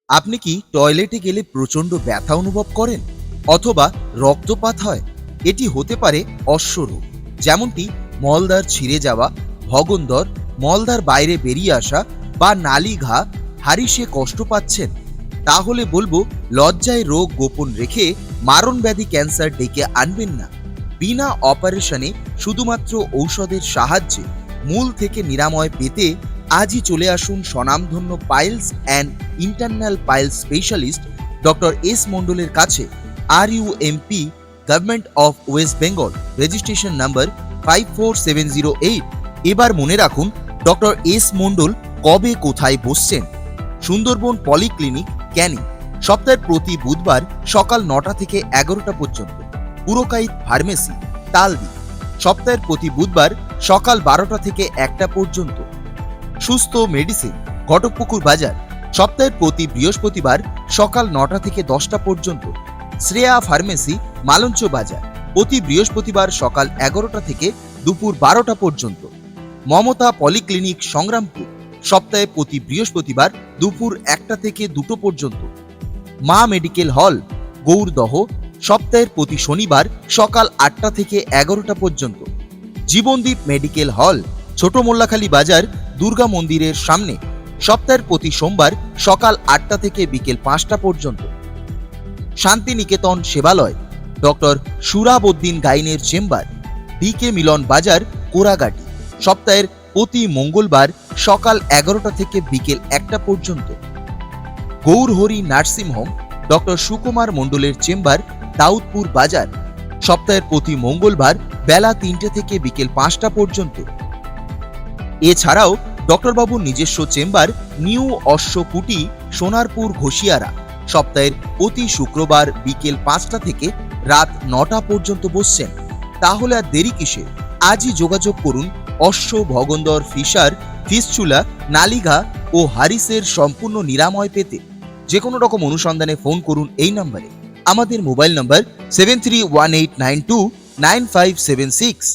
আপনি কি টয়লেটে গেলে প্রচণ্ড ব্যথা অনুভব করেন অথবা রক্তপাত হয়? এটি হতে পারে অশ্বরোগ, যেমনটি মলদ্বার ছিঁড়ে যাওয়া, ভগন্দর, মলদ্বার বাইরে বেরিয়ে আসা বা নালী ঘা। হারিসে কষ্ট পাচ্ছেন? তাহলে বলবো লজ্জায় রোগ গোপন রেখে মারণব্যাধি ক্যান্সার ডেকে আনবেন না। বিনা অপারেশনে শুধুমাত্র ঔষধের সাহায্যে মূল থেকে নিরাময় পেতে আজই চলে আসুন স্বনামধন্য piles and internal piles specialist doctor S মণ্ডলের কাছে। RUMP, government of West Bengal, registration number 54708। এবার মনে রাখুন ডক্টর এস মণ্ডল কবে কোথায় বসছেন। সুন্দরবন পলিক্লিনিক, ক্যানিং, সপ্তাহের প্রতি বুধবার সকাল 9টা থেকে 11টা পর্যন্ত। পুরকাইত ফার্মেসি, তালদি, সপ্তাহের প্রতি বুধবার সকাল 12টা থেকে 1টা পর্যন্ত। সুস্থ মেডিসিন, ঘটকপুকুর বাজার, সপ্তাহের প্রতি বৃহস্পতিবার সকাল 9টা থেকে 10টা পর্যন্ত। শ্রেয়া ফার্মেসি, মালঞ্চ বাজার, প্রতি বৃহস্পতিবার সকাল 11টা থেকে দুপুর 12টা পর্যন্ত। মমতা পলিক্লিনিক, সংগ্রামপুর, সপ্তাহে প্রতি বৃহস্পতিবার দুপুর 1টা থেকে 2টো পর্যন্ত। মা মেডিকেল হল, গৌরদহ, সপ্তাহের প্রতি শনিবার সকাল 8টা থেকে 11টা পর্যন্ত। জীবনদীপ মেডিকেল হল, ছোট মোল্লাখালী বাজার, দুর্গা মন্দিরের সামনে, সপ্তাহের প্রতি সোমবার সকাল 8টা থেকে বিকেল 5টা পর্যন্ত। শান্তিনিকেতন সেবালয়, ডক্টর সুরাবউদ্দিন গাইনের চেম্বার, DK মিলন বাজার, কোরাগাটি, সপ্তাহের প্রতি মঙ্গলবার সকাল 11টা থেকে বিকেল 1টা পর্যন্ত। Gaurhari nursing home, doctor Sukumar মণ্ডলের চেম্বার, দাউদপুর বাজার, সপ্তাহের প্রতি মঙ্গলবার বেলা 3টে থেকে বিকেল 5টা পর্যন্ত। এছাড়াও ডক্টরবাবুর নিজস্ব চেম্বার, নিউ অশ্বকুটি, সোনারপুর ঘোষিয়ারা, সপ্তাহের প্রতি শুক্রবার বিকেল 5টা থেকে রাত 9টা পর্যন্ত বসছেন। তাহলে আর দেরি কিসে? আজই যোগাযোগ করুন। অশ্ব, ভগন্দর, ফিসার, ফিসচুলা, নালিঘা ও হারিসের সম্পূর্ণ নিরাময় পেতে যে কোনো রকম অনুসন্ধানে ফোন করুন এই নম্বরে। আমাদের মোবাইল নম্বর 7318929576।